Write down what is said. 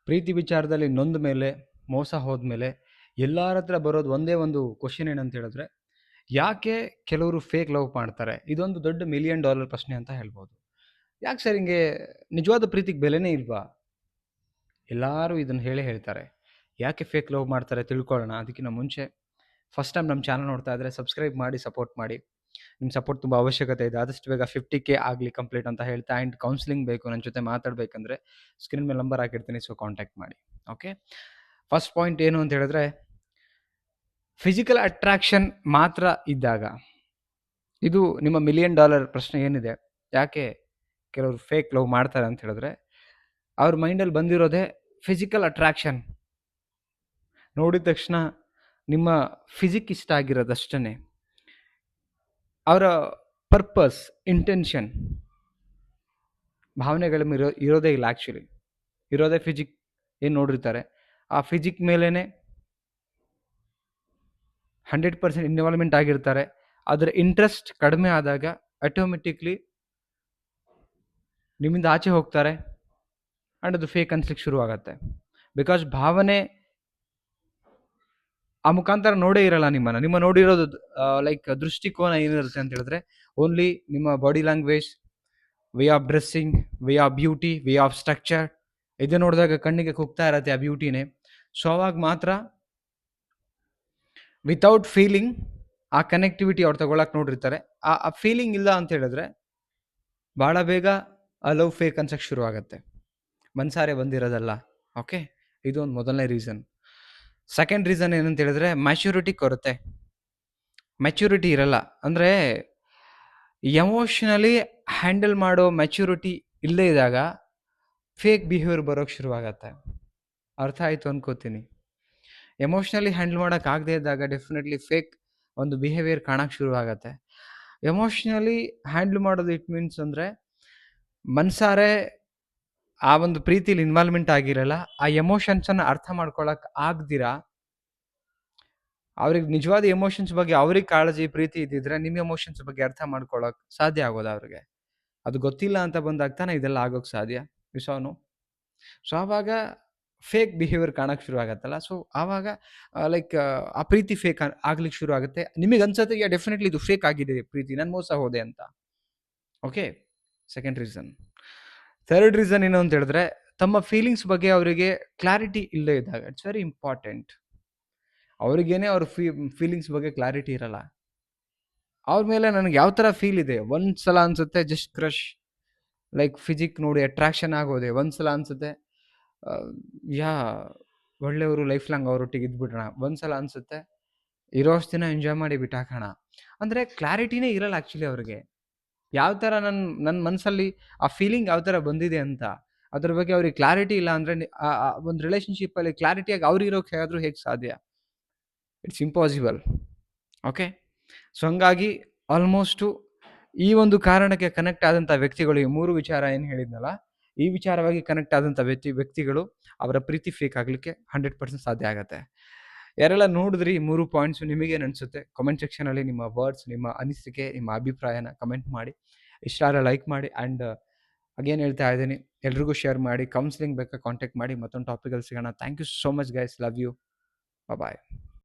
ಪ್ರೀತಿ ವಿಚಾರದಲ್ಲಿ ನೊಂದ ಮೇಲೆ, ಮೋಸ ಹೋದ್ಮೇಲೆ ಎಲ್ಲರ ಹತ್ರ ಬರೋದು ಒಂದೇ ಒಂದು ಕ್ವಶನ್ ಏನಂತ ಹೇಳಿದ್ರೆ, ಯಾಕೆ ಕೆಲವರು ಫೇಕ್ ಲವ್ ಮಾಡ್ತಾರೆ? ಇದೊಂದು ದೊಡ್ಡ $1 ಮಿಲಿಯನ್ ಪ್ರಶ್ನೆ ಅಂತ ಹೇಳ್ಬೋದು. ಯಾಕೆ ಸರ್ ಹಿಂಗೆ ನಿಜವಾದ ಪ್ರೀತಿಗೆ ಬೆಲೆನೇ ಇಲ್ವಾ? ಎಲ್ಲರೂ ಇದನ್ನು ಹೇಳೇ ಹೇಳ್ತಾರೆ. ಯಾಕೆ ಫೇಕ್ ಲವ್ ಮಾಡ್ತಾರೆ ತಿಳ್ಕೊಳ್ಳೋಣ. ಅದಕ್ಕಿಂತ ಮುಂಚೆ ಫಸ್ಟ್ ಟೈಮ್ ನಮ್ಮ ಚಾನಲ್ ನೋಡ್ತಾ ಇದ್ದರೆ ಸಬ್ಸ್ಕ್ರೈಬ್ ಮಾಡಿ, ಸಪೋರ್ಟ್ ಮಾಡಿ. ನಿಮ್ಮ ಸಪೋರ್ಟ್ ತುಂಬ ಅವಶ್ಯಕತೆ ಇದೆ. ಆದಷ್ಟು ಬೇಗ 50K ಆಗಲಿ ಕಂಪ್ಲೀಟ್ ಅಂತ ಹೇಳ್ತಾ, ಆ್ಯಂಡ್ ಕೌನ್ಸಿಲಿಂಗ್ ಬೇಕು, ನನ್ನ ಜೊತೆ ಮಾತಾಡಬೇಕಂದ್ರೆ ಸ್ಕ್ರೀನ್ ಮೇಲೆ ನಂಬರ್ ಹಾಕಿರ್ತೀನಿ, ಸೊ ಕಾಂಟ್ಯಾಕ್ಟ್ ಮಾಡಿ. ಓಕೆ, ಫಸ್ಟ್ ಪಾಯಿಂಟ್ ಏನು ಅಂತ ಹೇಳಿದ್ರೆ, ಫಿಸಿಕಲ್ ಅಟ್ರಾಕ್ಷನ್ ಮಾತ್ರ ಇದ್ದಾಗ, ಇದು ನಿಮ್ಮ $1 ಮಿಲಿಯನ್ ಪ್ರಶ್ನೆ ಏನಿದೆ, ಯಾಕೆ ಕೆಲವರು ಫೇಕ್ ಲವ್ ಮಾಡ್ತಾರೆ ಅಂತ ಹೇಳಿದ್ರೆ, ಅವ್ರ ಮೈಂಡಲ್ಲಿ ಬಂದಿರೋದೇ ಫಿಸಿಕಲ್ ಅಟ್ರಾಕ್ಷನ್. ನೋಡಿದ ತಕ್ಷಣ ನಿಮ್ಮ ಫಿಸಿಕ್ ಇಷ್ಟ ಆಗಿರೋದಷ್ಟೇ. ಅವರ ಪರ್ಪಸ್, ಇಂಟೆನ್ಷನ್, ಭಾವನೆಗಳ ಇರೋದೇ ಇಲ್ಲ. ಆ್ಯಕ್ಚುಲಿ ಇರೋದೇ ಫಿಸಿಕ್. ಏನು ನೋಡಿರ್ತಾರೆ ಆ ಫಿಸಿಕ್ ಮೇಲೇ 100% ಇನ್ವಾಲ್ವ್ಮೆಂಟ್ ಆಗಿರ್ತಾರೆ. ಅದರ ಇಂಟ್ರೆಸ್ಟ್ ಕಡಿಮೆ ಆದಾಗ ಆಟೋಮೆಟಿಕ್ಲಿ ನಿಮ್ಮಿಂದ ಆಚೆ ಹೋಗ್ತಾರೆ, ಆ್ಯಂಡ್ ಅದು ಫೇಕ್ ಅನ್ಸ್ಲಿಕ್ಕೆ ಶುರು ಆಗುತ್ತೆ. ಬಿಕಾಸ್ ಭಾವನೆ ಆ ಮುಖಾಂತರ ನೋಡೇ ಇರಲ್ಲ ನಿಮ್ಮ ನೋಡಿರೋದು ಲೈಕ್ ದೃಷ್ಟಿಕೋನ ಏನಿರುತ್ತೆ ಅಂತ ಹೇಳಿದ್ರೆ, ಓನ್ಲಿ ನಿಮ್ಮ body language, way of dressing, way of beauty, way of structure, ಇದು ನೋಡಿದಾಗ ಕಣ್ಣಿಗೆ ಕುಗ್ತಾ ಇರತ್ತೆ ಆ ಬ್ಯೂಟಿನೇ. ಸೊ ಅವಾಗ ಮಾತ್ರ ವಿತೌಟ್ ಫೀಲಿಂಗ್ ಆ ಕನೆಕ್ಟಿವಿಟಿ ಅವ್ರು ತಗೊಳಕ್ಕೆ ನೋಡಿರ್ತಾರೆ. ಆ ಫೀಲಿಂಗ್ ಇಲ್ಲ ಅಂತ ಹೇಳಿದ್ರೆ ಭಾಳ ಬೇಗ ಆ ಲವ್ ಫೇಕ್ ಅನ್ಸಕ್ಕೆ ಶುರು ಆಗುತ್ತೆ. ಮನ್ಸಾರೆ ಬಂದಿರೋದಲ್ಲ. ಓಕೆ, ಇದು ಒಂದು ಮೊದಲನೇ ರೀಸನ್. ಸೆಕೆಂಡ್ ರೀಸನ್ ಏನಂತ ಹೇಳಿದ್ರೆ, ಮ್ಯಾಚುರಿಟಿ ಕೊರತೆ. ಮ್ಯಾಚುರಿಟಿ ಇರಲ್ಲ. ಅಂದರೆ ಎಮೋಷನಲಿ ಹ್ಯಾಂಡಲ್ ಮಾಡೋ ಮ್ಯಾಚುರಿಟಿ ಇಲ್ಲದೇ ಇದ್ದಾಗ ಫೇಕ್ ಬಿಹೇವಿಯರ್ ಬರೋಕ್ಕೆ ಶುರುವಾಗತ್ತೆ. ಅರ್ಥ ಆಯಿತು ಅನ್ಕೋತೀನಿ. ಎಮೋಷ್ನಲಿ ಹ್ಯಾಂಡಲ್ ಮಾಡೋಕ್ಕಾಗದೇ ಇದ್ದಾಗ ಡೆಫಿನೆಟ್ಲಿ ಫೇಕ್ ಒಂದು ಬಿಹೇವಿಯರ್ ಕಾಣಕ್ಕೆ ಶುರುವಾಗತ್ತೆ. ಎಮೋಷ್ನಲಿ ಹ್ಯಾಂಡಲ್ ಮಾಡೋದು ಇಟ್ ಮೀನ್ಸ್ ಅಂದರೆ, ಮನ್ಸಾರೆ ಆ ಒಂದು ಪ್ರೀತಿಲಿ ಇನ್ವಾಲ್ವ್ಮೆಂಟ್ ಆಗಿರಲ್ಲ. ಆ ಎಮೋಷನ್ಸನ್ನು ಅರ್ಥ ಮಾಡ್ಕೊಳಕ್ಕೆ ಆಗ್ದಿರಾ, ಅವ್ರಿಗೆ ನಿಜವಾದ ಎಮೋಷನ್ಸ್ ಬಗ್ಗೆ ಅವ್ರಿಗೆ ಕಾಳಜಿ, ಪ್ರೀತಿ ಇದ್ದಿದ್ರೆ ನಿಮ್ಮ ಎಮೋಷನ್ಸ್ ಬಗ್ಗೆ ಅರ್ಥ ಮಾಡ್ಕೊಳಕ್ಕೆ ಸಾಧ್ಯ ಆಗೋದು ಅವ್ರಿಗೆ. ಅದು ಗೊತ್ತಿಲ್ಲ ಅಂತ ಬಂದಾಗ ತಾನೇ ಇದೆಲ್ಲ ಆಗೋಕ್ಕೆ ಸಾಧ್ಯ. ವಿಷಾನು. ಸೊ ಆವಾಗ ಫೇಕ್ ಬಿಹೇವಿಯರ್ ಕಾಣಕ್ಕೆ ಶುರು ಆಗತ್ತಲ್ಲ. ಸೊ ಆವಾಗ ಲೈಕ್ ಆ ಪ್ರೀತಿ ಫೇಕ್ ಆಗ್ಲಿಕ್ಕೆ ಶುರು ಆಗುತ್ತೆ. ನಿಮಗೆ ಅನ್ಸುತ್ತೆ ಡೆಫಿನೆಟ್ಲಿ ಇದು ಫೇಕ್ ಆಗಿದೆ ಪ್ರೀತಿ, ನಾನು ಮೋಸ ಹೋದೆ ಅಂತ. Okay, second reason. Third reason ಏನು ಅಂತ ಹೇಳಿದ್ರೆ, ತಮ್ಮ ಫೀಲಿಂಗ್ಸ್ ಬಗ್ಗೆ ಅವರಿಗೆ ಕ್ಲಾರಿಟಿ ಇಲ್ಲದೇ ಇದ್ದಾಗ. It's very important. ಅವ್ರಿಗೇನೆ ಅವ್ರ ಫೀಲಿಂಗ್ಸ್ ಬಗ್ಗೆ ಕ್ಲಾರಿಟಿ ಇರಲ್ಲ. ಅವ್ರ ಮೇಲೆ ನನಗೆ ಯಾವ ಥರ ಫೀಲ್ ಇದೆ, ಒಂದ್ಸಲ ಅನ್ಸುತ್ತೆ ಜಸ್ಟ್ ಕ್ರಶ್, ಲೈಕ್ ಫಿಸಿಕ್ ನೋಡಿ ಅಟ್ರಾಕ್ಷನ್ ಆಗೋದೆ. ಒಂದ್ಸಲ ಅನ್ಸುತ್ತೆ ಒಳ್ಳೆಯವರು, ಲೈಫ್ ಲಾಂಗ್ ಅವರೊಟ್ಟಿಗೆ ಇದ್ಬಿಡೋಣ. ಒಂದ್ಸಲ ಅನ್ಸುತ್ತೆ ಇರೋಷ್ಟು ದಿನ ಎಂಜಾಯ್ ಮಾಡಿ ಬಿಟ್ಟಾಕೋಣ. ಅಂದರೆ ಕ್ಲಾರಿಟಿನೇ ಇರಲ್ಲ ಆ್ಯಕ್ಚುಲಿ ಅವ್ರಿಗೆ. ಯಾವ ಥರ ನನ್ನ ಮನಸ್ಸಲ್ಲಿ ಆ ಫೀಲಿಂಗ್ ಯಾವ ಥರ ಬಂದಿದೆ ಅಂತ ಅದ್ರ ಬಗ್ಗೆ ಅವ್ರಿಗೆ ಕ್ಲಾರಿಟಿ ಇಲ್ಲ ಅಂದರೆ, ಒಂದು ರಿಲೇಷನ್ಶಿಪ್ಪಲ್ಲಿ ಕ್ಲಾರಿಟಿಯಾಗಿ ಅವ್ರು ಇರೋಕ್ಕೆ ಹೇಗಾದರೂ ಹೇಗೆ ಸಾಧ್ಯ? It's impossible. ಓಕೆ, ಸೊ ಹಂಗಾಗಿ ಆಲ್ಮೋಸ್ಟು ಈ ಒಂದು ಕಾರಣಕ್ಕೆ ಕನೆಕ್ಟ್ ಆದಂಥ ವ್ಯಕ್ತಿಗಳು, ಈ 3 ವಿಚಾರ ಏನು ಹೇಳಿದ್ನಲ್ಲ, ಈ ವಿಚಾರವಾಗಿ ಕನೆಕ್ಟ್ ಆದಂಥ ವ್ಯಕ್ತಿಗಳು ಅವರ ಪ್ರೀತಿ ಫೇಕ್ ಆಗಲಿಕ್ಕೆ 100% ಸಾಧ್ಯ ಆಗುತ್ತೆ. ಯಾರೆಲ್ಲ ನೋಡಿದ್ರಿ ಈ 3 ಪಾಯಿಂಟ್ಸು, ನಿಮಗೇನು ಅನಿಸುತ್ತೆ? ಕಮೆಂಟ್ ಸೆಕ್ಷನಲ್ಲಿ ನಿಮ್ಮ ವರ್ಡ್ಸ್, ನಿಮ್ಮ ಅನಿಸಿಕೆ, ನಿಮ್ಮ ಅಭಿಪ್ರಾಯನ ಕಮೆಂಟ್ ಮಾಡಿ. ಇಷ್ಟ ಆದರೆ ಲೈಕ್ ಮಾಡಿ. ಆ್ಯಂಡ್ ಅಗೇನ್ ಹೇಳ್ತಾ ಇದ್ದೀನಿ, ಎಲ್ರಿಗೂ ಶೇರ್ ಮಾಡಿ. ಕೌನ್ಸಿಲಿಂಗ್ ಬೇಕಾ ಕಾಂಟ್ಯಾಕ್ಟ್ ಮಾಡಿ. ಮತ್ತೊಂದು ಟಾಪಿಕಲ್ಲಿ ಸಿಗೋಣ. Thank you so much guys. Love you. Bye.